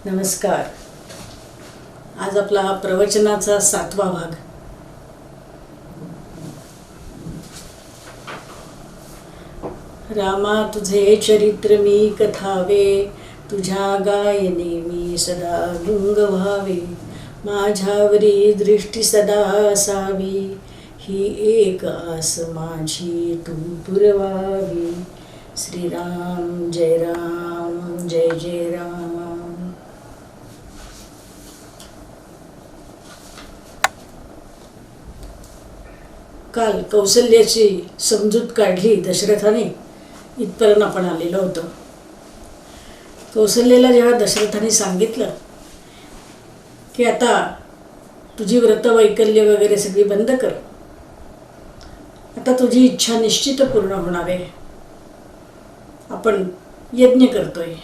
नमस्कार. आज आपला प्रवचनाचा 7वा भाग. रामा तुझे चरित्र मी कथावे, तुझ्या गायने मी सदा गुंग व्हावे. माझ्यावरी दृष्टी सदा असावी, ही एक आस माझी तू पुरवावी. श्रीराम जय राम जय जय राम. काल कौसल्याची समजूत काढली दशरथाने, इथपर्यंत आपण आलेलो होतो. कौसल्याला जेव्हा दशरथाने सांगितलं की आता तुझी व्रतवैकल्य वगैरे सगळी बंद कर, आता तुझी इच्छा निश्चित पूर्ण होणार आहे, आपण यज्ञ करतोय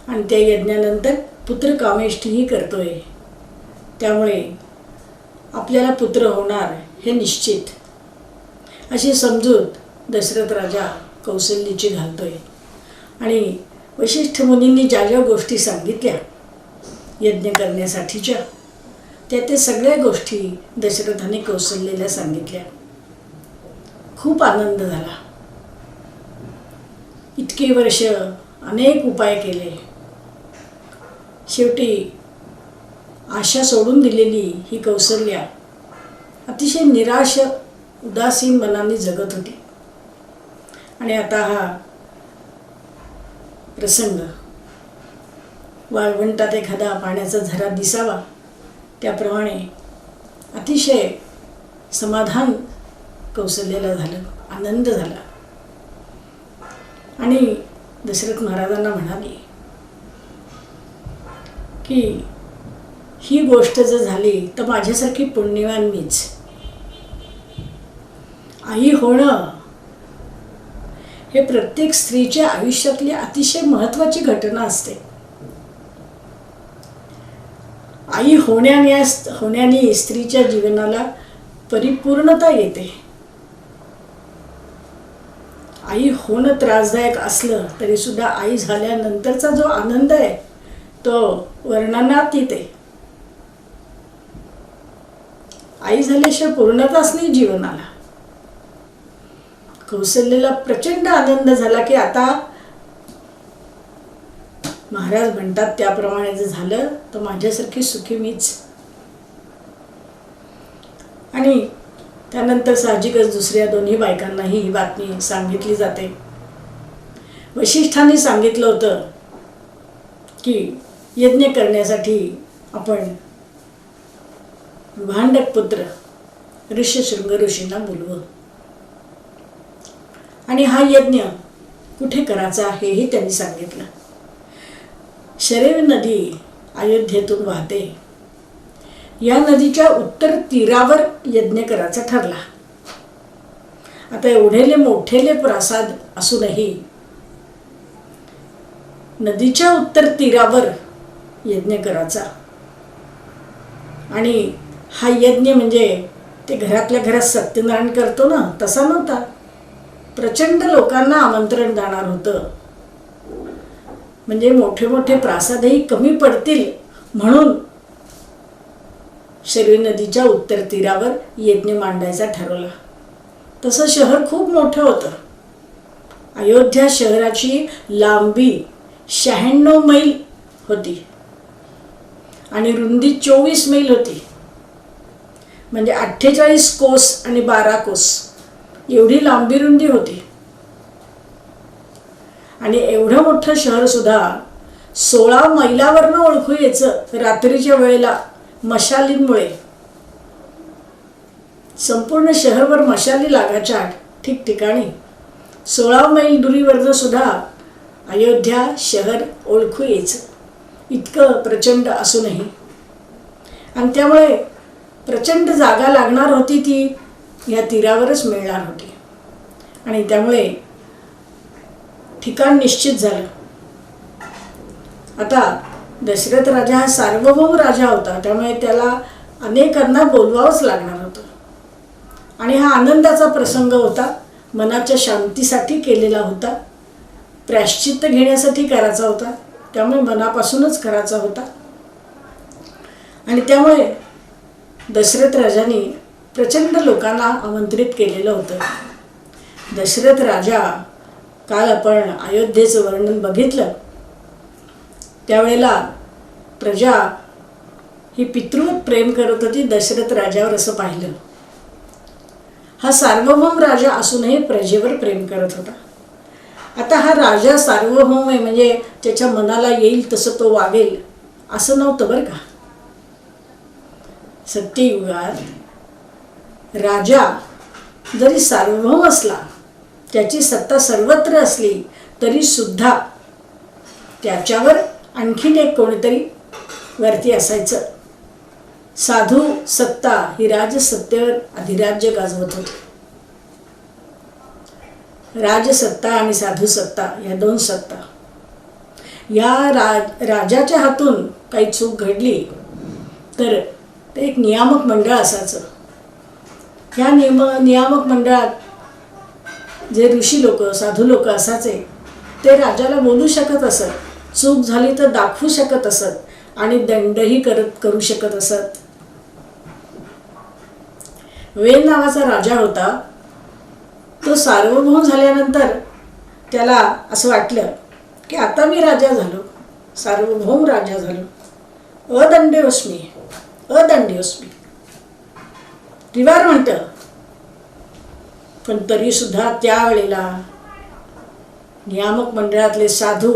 आणि त्या यज्ञानंतर पुत्रकामेष्टीही करतोय, त्यामुळे आपल्याला पुत्र होणार हे निश्चित, अशी समजूत दशरथ राजा कौसल्याची घालतोय. आणि वशिष्ठ मुनींनी ज्या ज्या गोष्टी सांगितल्या यज्ञ करण्यासाठीच्या, त्या सगळ्या गोष्टी दशरथाने कौसल्याला सांगितल्या. खूप आनंद झाला. इतकी वर्ष अनेक उपाय केले, शेवटी आशा सोडून दिलेली ही कौसल्या अतिशय निराश उदासीन मनाने जगत होती. आणि आता हा प्रसंग, वाळवंटात एखादा पाण्याचा झरा दिसावा त्याप्रमाणे अतिशय समाधान कौसल्याला झालं, आनंद झाला. आणि दशरथ महाराजांना म्हणाले की ही गोष्ट जर झाली तर माझ्यासारखी पुण्यवान मीच. आई होणं हे प्रत्येक स्त्रीच्या आयुष्यातली अतिशय महत्त्वाची घटना असते. आई होण्याने स्त्रीच्या जीवनाला परिपूर्णता येते. आई होणं त्रासदायक असलं तरी सुद्धा आई झाल्यानंतरचा जो आनंद आहे तो वर्णनातीत आहे. आई झाल्याशिवाय पूर्णताच नाही जीवनाला. कौसल्याला प्रचंड आनंद झाला की आता महाराज म्हणतात त्याप्रमाणे जर झालं तर माझ्यासारखी सुखी मीच. आणि त्यानंतर साहजिकच दुसऱ्या दोन्ही बायकांनाही ही बातमी सांगितली जाते. वशिष्ठांनी सांगितलं होतं की यज्ञ करण्यासाठी आपण भांडक पुत्र ऋष्यशृंग ऋषींना बोलवं आणि हा यज्ञ कुठे करायचा हेही त्यांनी सांगितलं. शरयू नदी अयोध्येतून वाहते. या नदीच्या उत्तर तीरावर यज्ञ करायचा ठरला. आता एवढेले मोठेले प्रासाद असूनही नदीच्या उत्तर तीरावर यज्ञ करायचा. आणि हा यज्ञ म्हणजे ते घरातल्या घरात सत्यनारायण करतो ना, तसा नव्हता. प्रचंड लोकांना आमंत्रण जाणार होतं. म्हणजे मोठे मोठे प्रासादही कमी पडतील म्हणून शरयू नदीच्या उत्तर तीरावर यज्ञ मांडायचा ठरवला. तसं शहर खूप मोठं होतं. अयोध्या शहराची लांबी 96 मैल होती आणि रुंदी 24 मैल होती. म्हणजे 48 कोस आणि 12 कोस एवढी लांबी रुंदी होती. आणि एवढं मोठं शहर सुद्धा 16 मैलावरनं ओळखू यायचं रात्रीच्या वेळेला मशालींमुळे. संपूर्ण शहरभर मशाली लागायच्या ठिकठिकाणी. 16 मैल दुरीवरनं सुद्धा अयोध्या शहर ओळखू यायचं, इतकं प्रचंड असूनही. आणि त्यामुळे प्रचंड जागा लागणार होती, ती या तीरावरच मिळणार होती. आणि त्यामुळे ठिकाण निश्चित झालं. आता दशरथ राजा हा सार्वभौम राजा होता, त्यामुळे त्याला अनेकांना बोलवावंच लागणार होतं. आणि हा आनंदाचा प्रसंग होता, मनाच्या शांतीसाठी केलेला होता, प्रायश्चित्त घेण्यासाठी करायचा होता. त्यामुळे मनापासूनच करायचा होता. आणि त्यामुळे दशरथ राजाने प्रचंड लोकांना आमंत्रित केलेलं होतं. दशरथ राजा, काल आपण अयोध्येचं वर्णन बघितलं, त्यावेळेला प्रजा ही पितृवत प्रेम करत होती दशरथ राजावर असं पाहिलं. हा सार्वभौम राजा असूनही प्रजेवर प्रेम करत होता. आता हा राजा सार्वभौम आहे म्हणजे त्याच्या मनाला येईल तसं तो वागेल असं नव्हतं बरं का. सत्ययुगात राजा जरी सार्वभौम असला, त्याची सत्ता सर्वत्र असली, तरी सुद्धा त्याच्यावर आणखीन एक कोणीतरी वरती असायचं. साधू सत्ता ही राजसत्तेवर अधिराज्य गाजवत होती. राजसत्ता आणि साधू सत्ता या दोन सत्ता, या राजाच्या हातून काही चूक घडली तर ते एक नियामक मंडळ असायचं. ह्या नियामक मंडळात जे ऋषी लोक, साधू लोक असायचे, ते राजाला बोलू शकत असत, चूक झाली तर दाखवू शकत असत आणि दंडही करू शकत असत. वेद नावाचा राजा होता. तो सार्वभौम झाल्यानंतर त्याला असं वाटलं की आता मी राजा झालो, सार्वभौम राजा झालो, अदंड्योस्मी अदंड्योस्मी त्रिवार म्हणतं. पण तरी सुद्धा त्यावेळेला नियामक मंडळातले साधू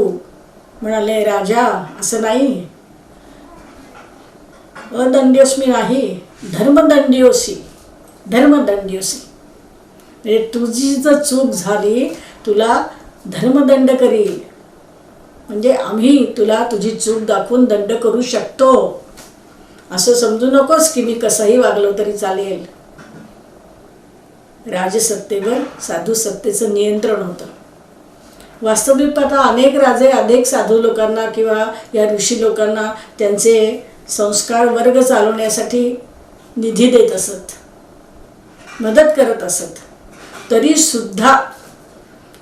म्हणाले, राजा असं नाही, अदंड्योस्मी नाही, धर्मदंड्योसी, धर्मदंड्योसी. म्हणजे तुझी जर चूक झाली तुला धर्मदंड करील, म्हणजे आम्ही तुला तुझी चूक दाखवून दंड करू शकतो. असं समजू नकोस की मी कसंही वागलो तरी चालेल. राजसत्तेवर साधू सत्तेचं नियंत्रण होतं. वास्तविक पाहता अनेक राजे अनेक साधू लोकांना किंवा या ऋषी लोकांना त्यांचे संस्कार वर्ग चालवण्यासाठी निधी देत असत, मदत करत असत. तरी सुद्धा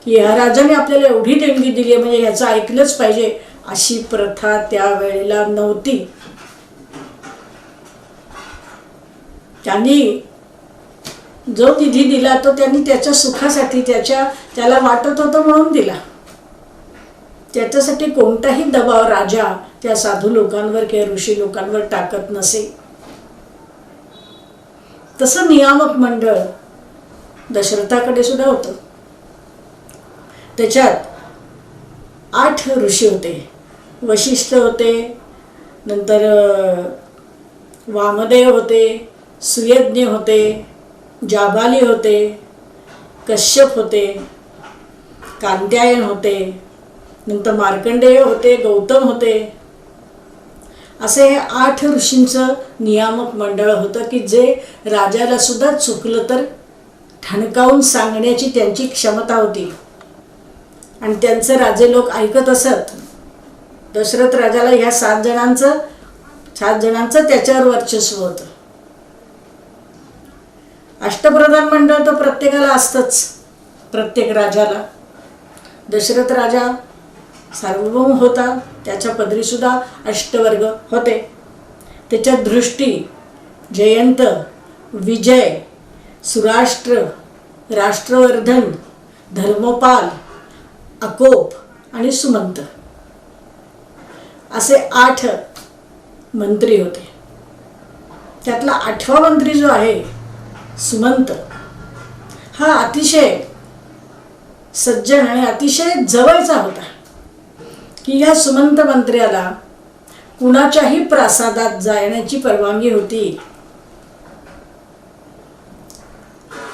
या राजाने आपल्याला एवढी देणगी दिली म्हणजे ह्याचं ऐकलंच पाहिजे अशी प्रथा त्यावेळेला नव्हती. त्यांनी जो निधी दिला तो त्यांनी त्याच्या सुखासाठी, त्याला वाटत होतं म्हणून दिला. त्याच्यासाठी कोणताही दबाव राजा त्या साधू लोकांवर किंवा ऋषी लोकांवर टाकत नसे. तसं नियामक मंडळ दशरथाकडे सुद्धा होतं. त्याच्यात 8 ऋषी होते. वशिष्ठ होते, नंतर वामदेव होते, सुयज्ञ होते, जाबाली होते, कश्यप होते, कांत्यायन होते, नंतर मार्कंडेय होते, गौतम होते. असे हे 8 ऋषींचं नियामक मंडळ होतं की जे राजाला सुद्धा चुकलं तर ठणकावून सांगण्याची त्यांची क्षमता होती. आणि त्यांचं राजे लोक ऐकत असत. दशरथ राजाला ह्या 7 जणांचं त्याच्यावर वर्चस्व होतं. अष्टप्रधान मंडळ तर प्रत्येकाला असतंच, प्रत्येक राजाला. दशरथ राजा सार्वभौम होता, त्याच्या पदरी सुद्धा अष्टवर्ग होते. त्याच्यात दृष्टी, जयंत, विजय, सुराष्ट्र, राष्ट्रवर्धन, धर्मपाल, अकोप आणि सुमंत असे 8 मंत्री होते. त्यातला 8वा मंत्री जो आहे सुमंत, हा अतिशय सज्जन आणि अतिशय जवळचा होता की या सुमंत मंत्र्याला कुणाच्याही प्रासादात जाण्याची परवानगी होती.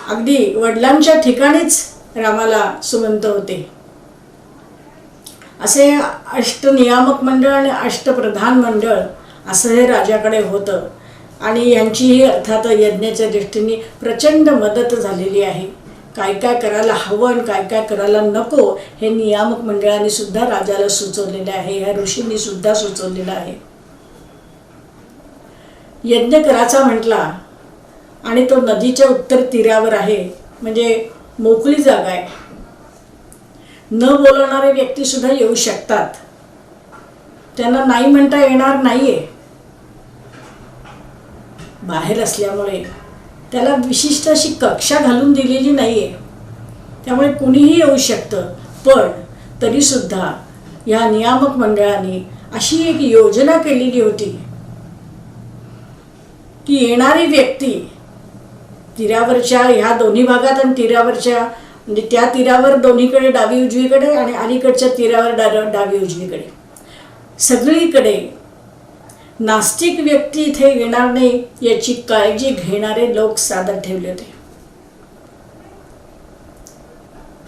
अगदी वडिलांच्या ठिकाणीच रामाला सुमंत होते. असे अष्टनियामक मंडळ आणि अष्टप्रधान मंडळ असं हे राजाकडे होतं. आणि यांचीही अर्थात यज्ञाच्या दृष्टीने प्रचंड मदत झालेली आहे. काय काय करायला हवं आणि काय काय करायला नको हे नियामक मंडळाने सुद्धा राजाला सुचवलेलं आहे, ह्या ऋषींनी सुद्धा सुचवलेलं आहे. यज्ञ करायचा म्हटला आणि तो नदीच्या उत्तर तीरावर आहे, म्हणजे मोकळी जागा आहे, न बोलवणारे व्यक्ती सुद्धा येऊ शकतात. त्यांना नाही म्हणता येणार नाहीये. बाहेर असल्यामुळे त्याला विशिष्ट अशी कक्षा घालून दिलेली नाहीये, त्यामुळे कुणीही येऊ शकतं. पण तरीसुद्धा या नियामक मंडळाने अशी एक योजना केलेली होती की येणारी व्यक्ती तीरावरच्या ह्या दोन्ही भागात आणि तीरावरच्या म्हणजे त्या तीरावर दोन्हीकडे डावी उजवीकडे आणि अलीकडच्या तीरावर डावी उजवीकडे सगळीकडे नास्तिक व्यक्ती इथे येणार नाही याची काळजी घेणारे लोक सादर ठेवले होते.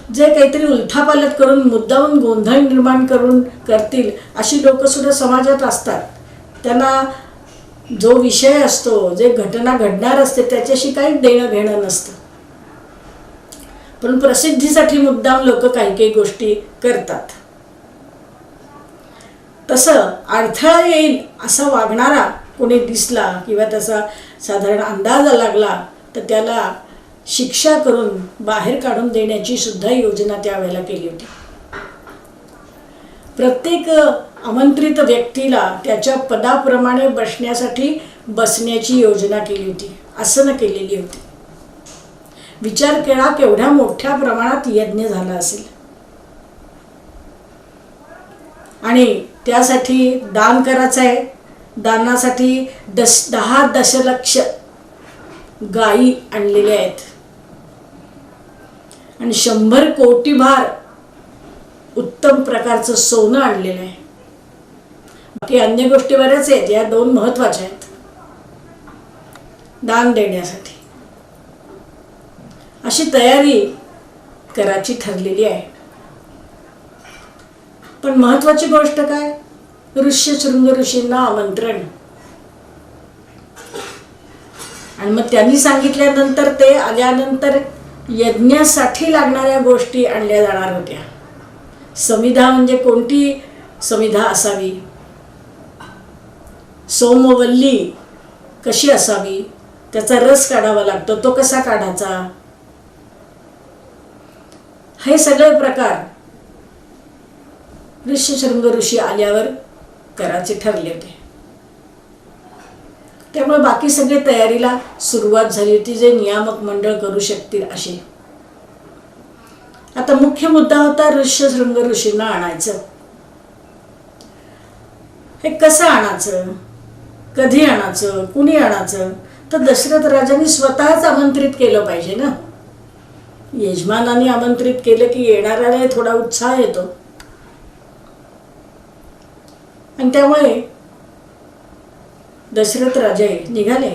जे काहीतरी उलथापालथ करून मुद्दामून गोंधळ निर्माण करतील अशी लोक सुद्धा समाजात असतात. त्यांना जो विषय असतो, जे घटना घडणार असते त्याच्याशी काही देणं घेणं नसतं, पण प्रसिद्धीसाठी मुद्दाम लोक काही काही गोष्टी करतात. तसं अडथळा येईल असा वागणारा कोणी दिसला किंवा त्याचा साधारण अंदाज लागला तर त्याला शिक्षा करून बाहेर काढून देण्याची सुद्धा योजना त्यावेळेला केली होती. प्रत्येक आमंत्रित व्यक्तीला त्याच्या पदाप्रमाणे बसण्याची योजना केली होती, आसनं केलेली होती. विचार केला केवढ्या मोठ्या प्रमाणात यज्ञ झाला असेल. आणि त्यासाठी दान करायचं आहे. दानासाठी 10 दशलक्ष गायी आणलेल्या आहेत आणि 100 कोटी भार उत्तम प्रकारचं सोनं आणलेलं आहे. बाकी अन्य गोष्टी बऱ्याच आहेत, या 2 महत्त्वाच्या आहेत दान देण्यासाठी. अशी तयारी करायची ठरलेली आहे. पण महत्त्वाची गोष्ट काय, ऋष्यशृंग ऋषींना आमंत्रण. आणि मग त्यांनी सांगितल्यानंतर ते आल्यानंतर यज्ञासाठी लागणाऱ्या गोष्टी आणल्या जाणार होत्या. समिधा म्हणजे कोणती समिधा असावी, सोमवल्ली कशी असावी, त्याचा रस काढावा लागतो, तो कसा काढायचा, हे सगळे प्रकार ऋष्यशृंग ऋषी आल्यावर करायचे ठरले होते. त्यामुळे बाकी सगळे तयारीला सुरुवात झाली होती, जे नियामक मंडळ करू शकतील अशी. आता मुख्य मुद्दा होता ऋष्यशृंग ऋषींना आणायचं. हे कसं आणायचं, कधी आणायचं, कुणी आणायचं, तर दशरथ राजांनी स्वतःच आमंत्रित केलं पाहिजे ना. यजमानांनी आमंत्रित केलं की येणाऱ्याला थोडा उत्साह येतो. आणि त्यामुळे दशरथ राजे निघाले.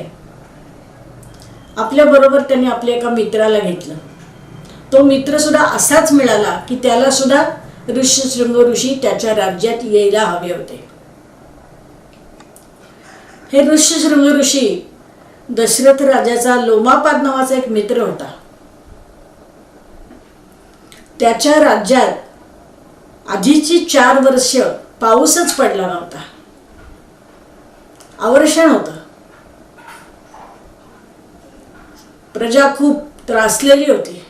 आपल्याबरोबर त्यांनी आपल्या एका मित्राला घेतलं. तो मित्र सुद्धा असाच मिळाला की त्याला सुद्धा ऋष्यशृंग ऋषी त्याच्या राज्यात यायला हवे होते. हे ऋष्यशृंग ऋषी दशरथ राजाचा लोमापाद नावाचा एक मित्र होता. त्याच्या राज्यात आधीची 4 वर्ष पाऊसच पडला नव्हता, अवर्षण होतं. प्रजा खूप त्रासलेली होती.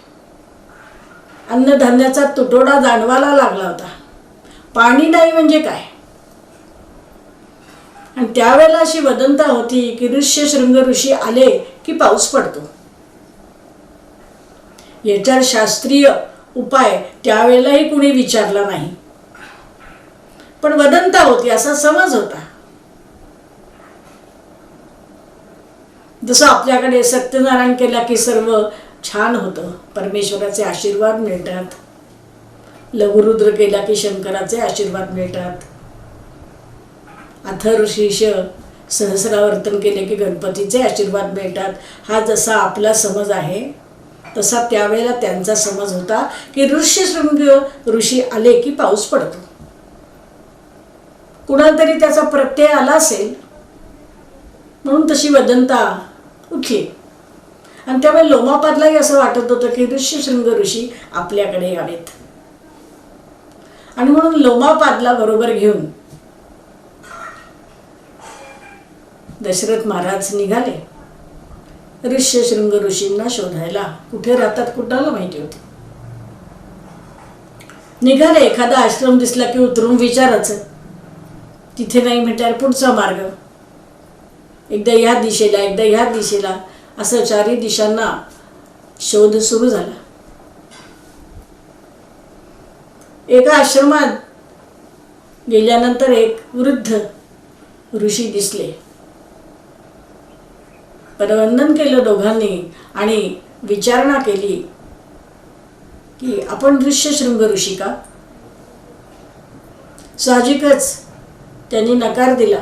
अन्नधान्याचा तुटवडा जाणवायला लागला होता. पाणी नाही म्हणजे काय. आणि त्यावेळेला अशी वदंता होती की ऋष्यशृंग ऋषी आले की पाऊस पडतो. याच्यावर शास्त्रीय उपाय त्यावेळेलाही कुणी विचारला नाही, पण वदंता होती, असा समज होता. जसं आपल्याकडे सत्यनारायण केला की सर्व छान होतं, परमेश्वराचे आशीर्वाद मिळतात. लघुरुद्र केला की शंकराचे आशीर्वाद मिळतात. अथर्वशीर्ष सहस्रावर्तन केले की गणपतीचे आशीर्वाद मिळतात. हा जसा आपला समज आहे तसा त्यावेळेला त्यांचा समज होता की ऋष्यशृंग ऋषी आले की पाऊस पडतो. कुणाला तरी त्याचा प्रत्यय आला असेल म्हणून तशी वदंता उठली. आणि त्यामुळे लोमापादलाही असं वाटत होतं की ऋष्यशृंग ऋषी आपल्याकडे यावेत. आणि म्हणून लोमापादला बरोबर घेऊन दशरथ महाराज निघाले ऋष्यशृंग ऋषींना शोधायला. कुठे राहतात कुणाला माहिती होती. निघाले. एखादा आश्रम दिसला की उतरून विचारायचं तिथे नाही म्हटल्यावर पुढचा मार्ग, एकदा ह्या दिशेला एकदा ह्या दिशेला, असं चारही दिशांना शोध सुरू झाला. एका आश्रमात गेल्यानंतर एक वृद्ध ऋषी दिसले. पदवंदन केलं दोघांनी आणि विचारणा केली की आपण ऋष्यशृंग ऋषी का? साहजिकच त्यांनी नकार दिला,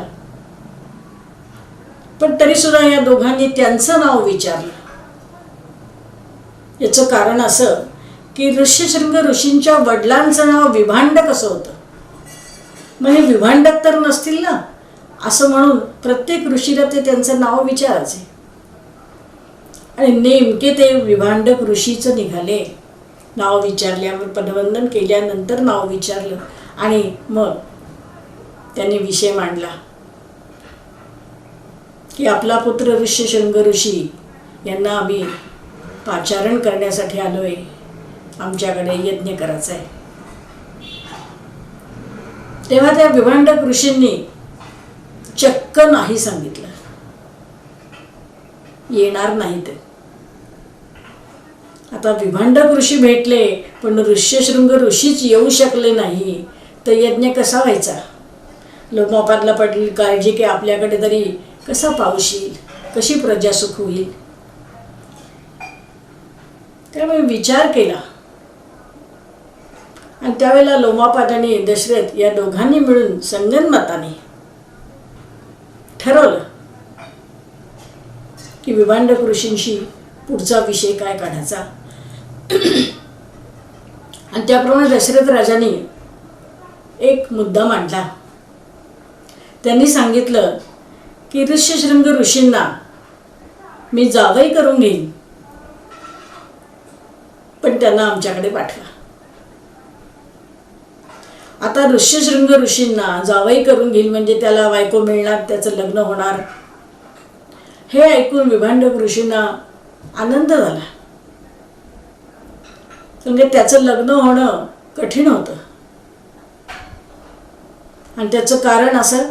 पण तरी सुद्धा या दोघांनी त्यांचं नाव विचारलं. याचं कारण असं की ऋष्यशृंग ऋषींच्या वडिलांचं नाव विभांडक असं होतं. मग हे विभांडक तर नसतील ना, असं म्हणून प्रत्येक ऋषीला ते त्यांचं नाव विचारायचे. आणि नेमके ते विभांडक ऋषीचं निघाले. नाव विचारल्यावर, पदवंदन केल्यानंतर नाव विचारलं आणि मग त्यांनी विषय मांडला की आपला पुत्र ऋष्यशृंग ऋषी यांना आम्ही पाचारण करण्यासाठी आलोय, आमच्याकडे यज्ञ करायचा आहे. तेव्हा त्या विभांडक ऋषींनी चक्क नाही सांगितलं, येणार नाही ते. आता विभांडक ऋषी भेटले पण ऋष्यशृंग ऋषीच येऊ शकले नाही, तर यज्ञ कसा व्हायचा? लोमोपादला पडली काळजी की आपल्याकडे तरी कसा पाऊस येईल, कशी प्रजा सुख होईल. त्यामुळे विचार केला आणि त्यावेळेला लोमापाद आणि दशरथ या दोघांनी मिळून संगनमताने ठरवलं की विभांडक ऋषींशी पुढचा विषय काय काढायचा. आणि त्याप्रमाणे दशरथ राजांनी एक मुद्दा मांडला. त्यांनी सांगितलं की ऋष्यशृंग ऋषींना मी जावई करून घेईन, पण त्यांना आमच्याकडे पाठवा. आता ऋष्यशृंग ऋषींना जावई करून घेईल म्हणजे त्याला बायको मिळणार, त्याचं लग्न होणार. हे ऐकून विभांडक ऋषींना आनंद झाला. म्हणजे त्याचं लग्न होणं कठीण होतं. आणि त्याचं कारण असं,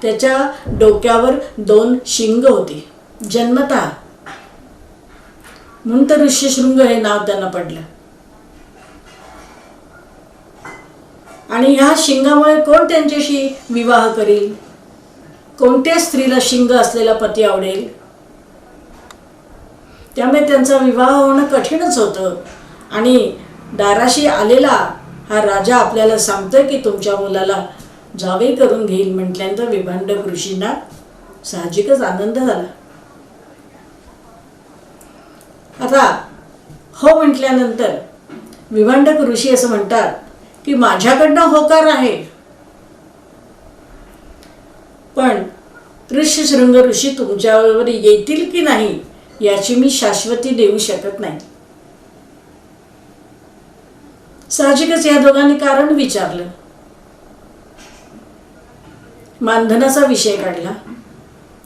त्याच्या डोक्यावर 2 शिंग होती जन्मतः, म्हणून तर ऋष्यशृंग हे नाव त्यांना पडलं. आणि ह्या शिंगामुळे कोण त्यांच्याशी विवाह करील? कोणत्या स्त्रीला शिंग असलेला पती आवडेल? त्यामुळे त्यांचा विवाह होणं कठीणच होतं. आणि दाराशी आलेला हा राजा आपल्याला सांगतोय की तुमच्या मुलाला जावई करून घेईल म्हटल्यानंतर विभांडक ऋषींना साहजिकच आनंद झाला. आता हो म्हटल्यानंतर विभांडक ऋषी असं म्हणतात की माझ्याकडनं होकार आहे, पण ऋष्यशृंग ऋषी तुमच्याबरोबर येतील की नाही याची मी शाश्वती देऊ शकत नाही. साहजिकच या दोघांनी कारण विचारलं, मानधनाचा विषय काढला,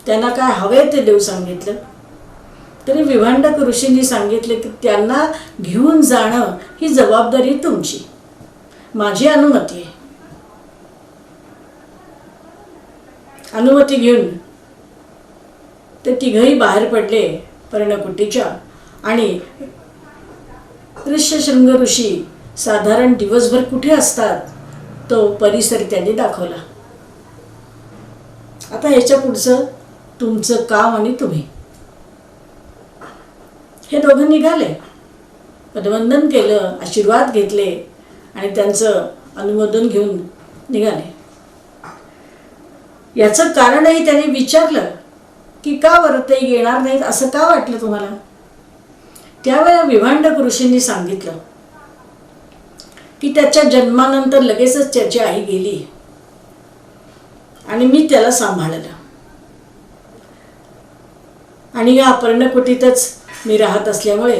त्यांना काय हवे ते देऊ सांगितलं. तरी विभांडक ऋषींनी सांगितले की त्यांना घेऊन जाणं ही जबाबदारी तुमची, माझी अनुमती आहे. अनुमती घेऊन ते तिघही बाहेर पडले पर्णकुटीच्या. आणि ऋष्यशृंग ऋषी साधारण दिवसभर कुठे असतात तो परिसर त्यांनी दाखवला. आता याच्या पुढचं तुमचं काम आणि तुम्ही. हे दोघं निघाले, पदवंदन केलं, आशीर्वाद घेतले आणि त्यांचं अनुमोदन घेऊन निघाले. याचं कारणही त्यांनी विचारलं की का बरं ते येणार नाहीत, असं का वाटलं तुम्हाला? त्यावेळेला विभांडक ऋषींनी सांगितलं की त्याच्या जन्मानंतर लगेचच त्याची आई गेली आणि मी त्याला सांभाळलं. आणि या पर्णकुटीतच मी राहत असल्यामुळे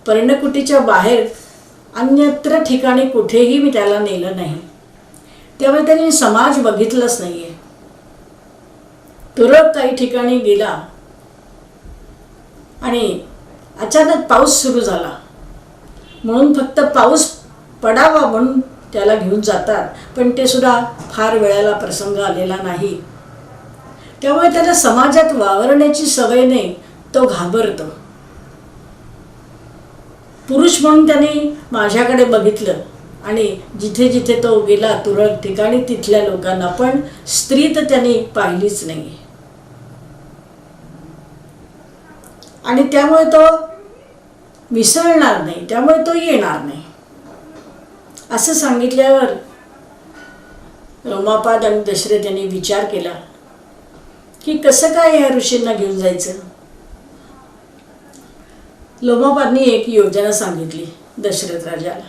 पर्णकुटीच्या बाहेर अन्यत्र ठिकाणी कुठेही मी त्याला नेलं नाही. त्यामुळे त्यांनी समाज बघितलंच नाहीये. तुरळक काही ठिकाणी गेला आणि अचानक पाऊस सुरू झाला, म्हणून फक्त पाऊस पडावा म्हणून त्याला घेऊन जातात, पण ते सुद्धा फार वेळेला प्रसंग आलेला नाही. त्यामुळे त्याला समाजात वावरण्याची सवय नाही, तो घाबरतो. पुरुष म्हणून त्यांनी माझ्याकडे बघितलं आणि जिथे जिथे तो गेला तुरळक ठिकाणी तिथल्या लोकांना, पण स्त्री तर त्यांनी पाहिलीच नाही. आणि त्यामुळे तो मिसळणार नाही, त्यामुळे तो येणार नाही असं सांगितल्यावर लोमापाद आणि दशरथ यांनी विचार केला की कसं काय ह्या ऋषींना घेऊन जायचं. लोमापादनी एक योजना सांगितली दशरथ राजाला.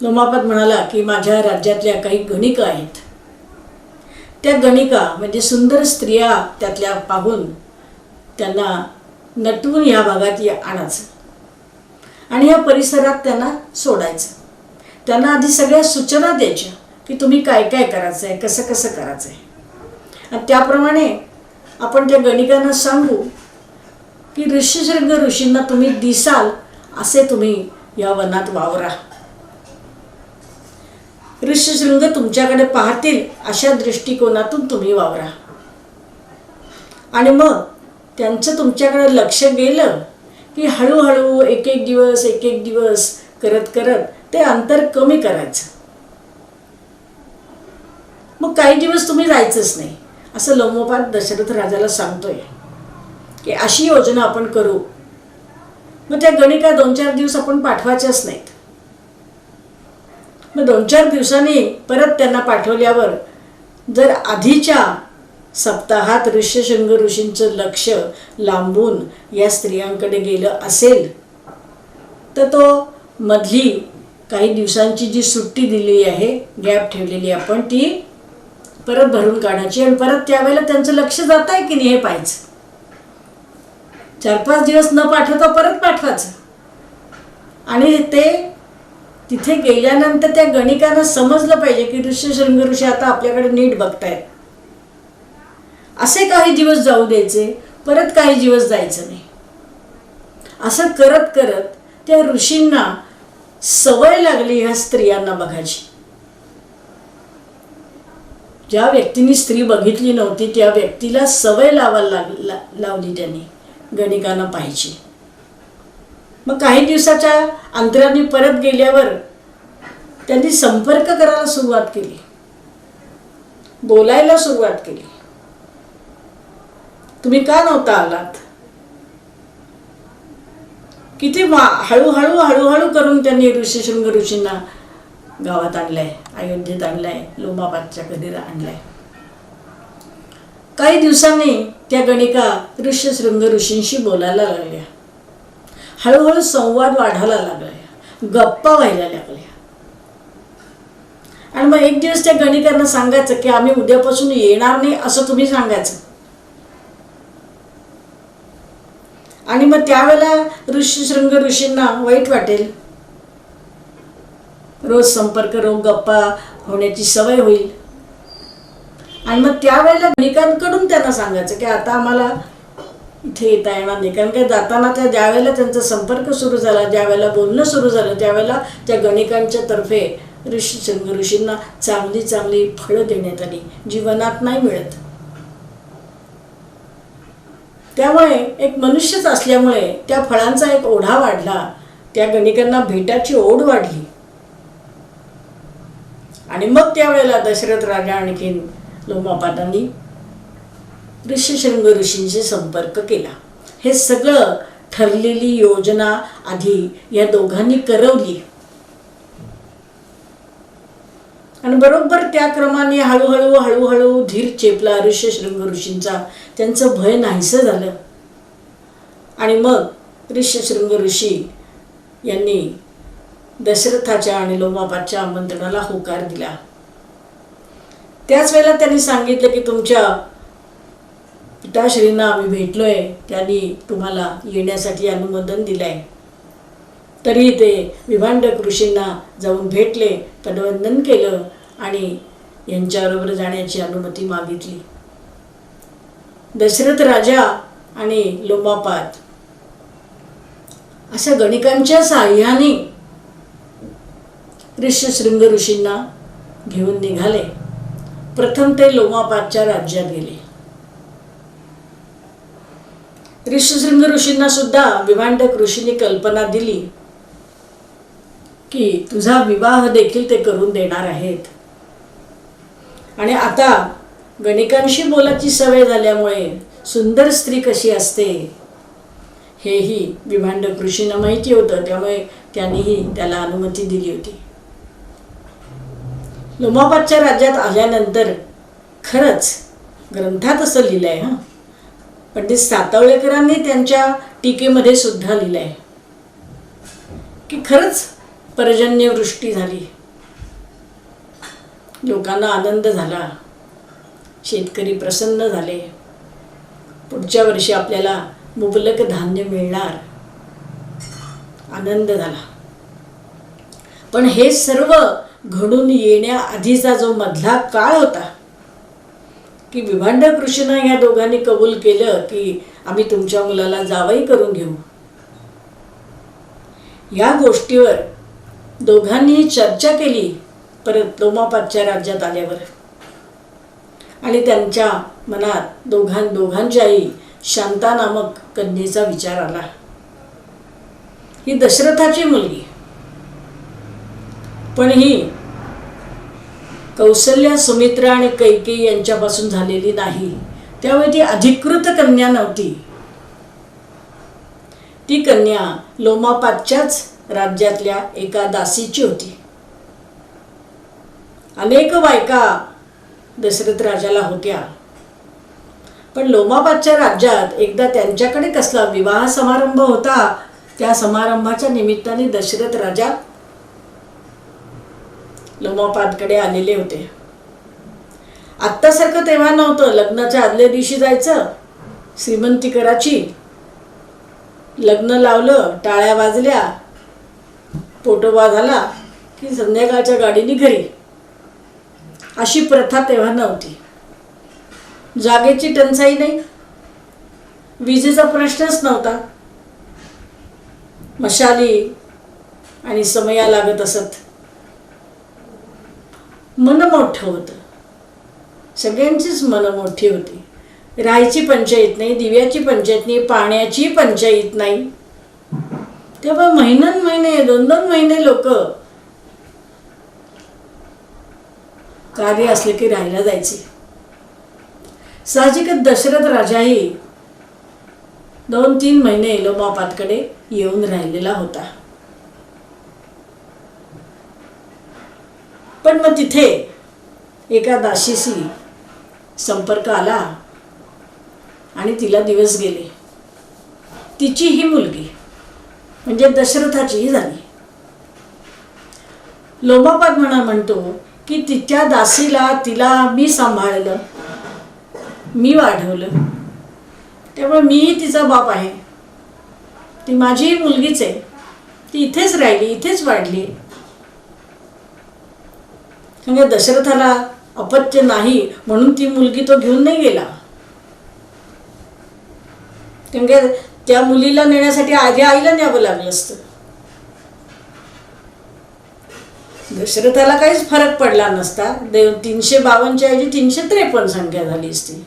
लोमापाद म्हणाला की माझ्या राज्यातल्या काही गणिका आहेत, त्या गणिका म्हणजे सुंदर स्त्रिया त्यातल्या पाहून त्यांना नटवून या भागात आणायचं आणि या परिसरात त्यांना सोडायचं. त्यांना आधी सगळ्या सूचना द्यायच्या की तुम्ही काय काय करायचं आहे, कसं कसं करायचं आहे. आणि त्याप्रमाणे आपण त्या गणिकांना सांगू की ऋषीशृंग ऋषींना तुम्ही दिसाल असे तुम्ही या वनात वावरा. ऋषीशृंग तुमच्याकडे पाहतील अशा दृष्टिकोनातून तुम्ही वावरा. आणि मग त्यांचं तुमच्याकडे लक्ष गेलं की हळूहळू एक एक दिवस करत करत ते अंतर कमी करायचं. मग काही दिवस तुम्ही जायचंच नाही असं लोमोपाद दशरथ राजाला सांगतोय की अशी योजना आपण करू. मग त्या गणिका 2-4 दिवस आपण पाठवायच्याच नाहीत. मग 2-4 दिवसांनी परत त्यांना पाठवल्यावर जर आधीच्या सप्ताहात ऋष्यशृंग ऋषींचं लक्ष लांबून या स्त्रियांकडे गेलं असेल तर तो मधली काही दिवसांची जी सुट्टी दिली आहे, गॅप ठेवलेली आपण, ती परत भरून काढायची आणि परत त्यावेळेला त्यांचं लक्ष जात आहे की नाही हे पाहायचं. 4-5 दिवस न पाठवता परत पाठवायचं. आणि ते तिथे गेल्यानंतर त्या गणिकांना समजलं पाहिजे की ऋष्यशृंग ऋषी आता आपल्याकडे नीट बघतायत. असे काही दिवस जाऊ द्यायचे, परत काही दिवस जायचं नाही. असं करत करत त्या ऋषींना सवय लागली ह्या स्त्रियांना बघायची. ज्या व्यक्तीने स्त्री बघितली नव्हती त्या व्यक्तीला सवय लावली त्यांनी गणिकांना पाहायची. मग काही दिवसाच्या अंतराने परत गेल्यावर त्यांनी संपर्क करायला सुरुवात केली, बोलायला सुरुवात केली. तुम्ही का नव्हता आलात. किती हळूहळू करून त्यांनी ऋषीशृंग ऋषींना गावात आणलंय, अयोध्येत आणलंय, लोमापादच्या घरी आणलंय. काही दिवसांनी त्या गणिका ऋष्यशृंग ऋषींशी बोलायला लागल्या. हळूहळू संवाद वाढायला लागला, गप्पा व्हायला लागल्या. आणि मग एक दिवस त्या गणिकांना सांगायचं की आम्ही उद्यापासून येणार नाही असं तुम्ही सांगायचं. आणि मग त्यावेळेला ऋषीशृंग ऋषींना वाईट वाटेल. रोज संपर्क, रोज गप्पा होण्याची सवय होईल. आणि मग त्यावेळेला गणिकांकडून त्यांना सांगायचं की आता आम्हाला इथे येता येणार नाही. कारण काय जाताना त्या ज्यावेळेला त्यांचा संपर्क सुरू झाला, ज्यावेळेला बोलणं सुरू झालं, त्यावेळेला त्या गणिकांच्या तर्फे ऋषीशृंग ऋषींना चांगली चांगली फळं देण्यात आली, जीवनात नाही मिळत. त्यामुळे एक मनुष्यच असल्यामुळे त्या फळांचा एक ओढा वाढला, त्या गणिकांना भेटाची ओढ वाढली. आणि मग त्यावेळेला दशरथ राजा आणखीन लोमापादांनी ऋष्यशृंग ऋषींशी संपर्क केला. हे सगळं ठरलेली योजना आधी या दोघांनी करवली. आणि बरोबर त्या क्रमाने हळूहळू धीर चेपला ऋष्यशृंग ऋषींचा. त्यांचं भय नाहीसं झालं. आणि मग ऋष्यशृंग ऋषी यांनी दशरथाच्या आणि लोमापादच्या आमंत्रणाला होकार दिला. त्याच वेळेला त्यांनी सांगितलं की तुमच्या पिताश्रींना आम्ही भेटलोय, त्यांनी तुम्हाला येण्यासाठी अनुमोदन दिलंय. तरी ते विभांडक ऋषींना जाऊन भेटले, पदवंदन केलं आणि यांच्याबरोबर जाण्याची अनुमती मागितली. दशरथ राजा आणि लोमापाद अशा गणिकांच्या साह्याने ऋष्यशृंग ऋषींना घेऊन निघाले. प्रथम ते लोमापादच्या राज्यात गेले. ऋष्यशृंग ऋषींना सुद्धा विभांडक ऋषींनी कल्पना दिली की तुझा विवाह देखील ते करून देणार आहेत. आणि आता गणिकांशी बोलायची सवय झाल्यामुळे सुंदर स्त्री कशी असते हेही विभांडक ऋषींना माहिती होतं. त्यामुळे त्यांनीही त्याला अनुमती दिली होती. लोमापादच्या राज्यात आल्यानंतर खरंच ग्रंथात असं लिहिलंय, पंडित सातवळेकरांनी त्यांच्या टीकेमध्ये सुद्धा लिहिलंय की खरंच पर्जन्यवृष्टी झाली. लोकांना आनंद झाला, शेतकरी प्रसन्न झाले. पुढच्या वर्षी आपल्याला मुबलक धान्य मिळणार, आनंद झाला. पण हे सर्व घडून येण्याआधीचा जो मधला काळ होता की विभांडक ऋषींना ह्या दोघांनी कबूल केलं की आम्ही तुमच्या मुलाला जावई करून घेऊ. या गोष्टीवर दोघांनी चर्चा केली परत लोमापादच्या राज्यात आल्यावर. आणि त्यांच्या मनात दोघांच्याही शांता नामक कन्येचा विचार आला. ही दशरथाची मुलगी, पण ही कौसल्या, सुमित्रा आणि कैकेयी यांच्यापासून झालेली नाही. त्यामुळे ती अधिकृत कन्या नव्हती. ती कन्या लोमापादच्याच राज्यातल्या एका दासीची होती. अनेक बायका दशरथ राजाला होत्या, पण लोमापादच्या राज्यात एकदा त्यांच्याकडे कसला विवाह समारंभ होता. त्या समारंभाच्या निमित्ताने दशरथ राजा लोमापादकडे आलेले होते. आत्तासारखं तेव्हा नव्हतं. लग्नाच्या आदल्या दिवशी जायचं, श्रीमंती कराची, लग्न लावलं, टाळ्या वाजल्या, पोटोबा झाला की संध्याकाळच्या गाडीने घरी. अशी प्रथा तेव्हा नव्हती. जागेची टंचाई नाही, विजेचा प्रश्नच नव्हता. मशाली आणि समया लागत असत. मन मोठं होतं, सगळ्यांचीच मनं मोठी होती. राहायची पंचायत नाही, दिव्याची पंचायत नाही, पाण्याची पंचायत नाही. तेव्हा महिने 2-2 महिने लोक कार्य असले की राहायला जायचे. साहजिकच दशरथ राजाही 2-3 महिने लोमापादकडे येऊन राहिलेला होता. पण मग तिथे एका दासीशी संपर्क आला आणि तिला दिवस गेले. तिची ही मुलगी म्हणजे दशरथाचीही झाली. लोमापाद म्हणतो की तिच्या दासीला तिला मी सांभाळलं, मी वाढवलं, त्यामुळे मीही तिचा बाप आहे. ती माझी मुलगीच आहे. ती इथेच राहिली, इथेच वाढली. म्हणजे दशरथाला अपत्य नाही म्हणून ती मुलगी तो घेऊन नाही गेला. म्हणजे त्या मुलीला नेण्यासाठी आधी आईला न्यावं लागलं असतं. दशरथाला काहीच फरक पडला नसता. 352च्या ऐवजी 353 संख्या झाली असती.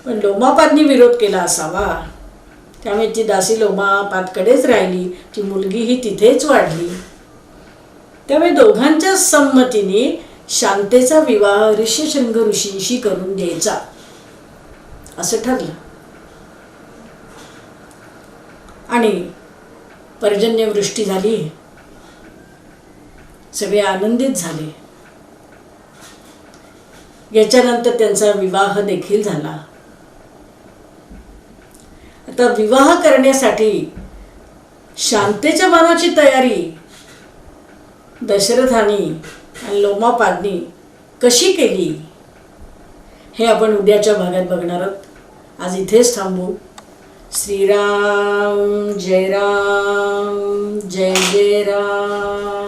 पण लोमापादनी विरोध केला असावा. त्यामुळे ती दासी लोमापादकडेच राहिली, ती मुलगीही तिथेच वाढली. त्यामुळे दोघांच्या संमतीने शांतेचा विवाह ऋष्यशृंग ऋषींशी करून द्यायचा असं ठरलं. आणि पर्जन्यवृष्टी झाली, सगळे आनंदित झाले. याच्यानंतर त्यांचा विवाह देखील झाला. आता विवाह करण्यासाठी शांतेच्या मनाची तयारी दशरथाने आणि लोमापादनी कशी केली हे आपण उद्याच्या भागात बघणार आहोत. आज इथेच थांबू. श्रीराम जय राम, जय जय राम.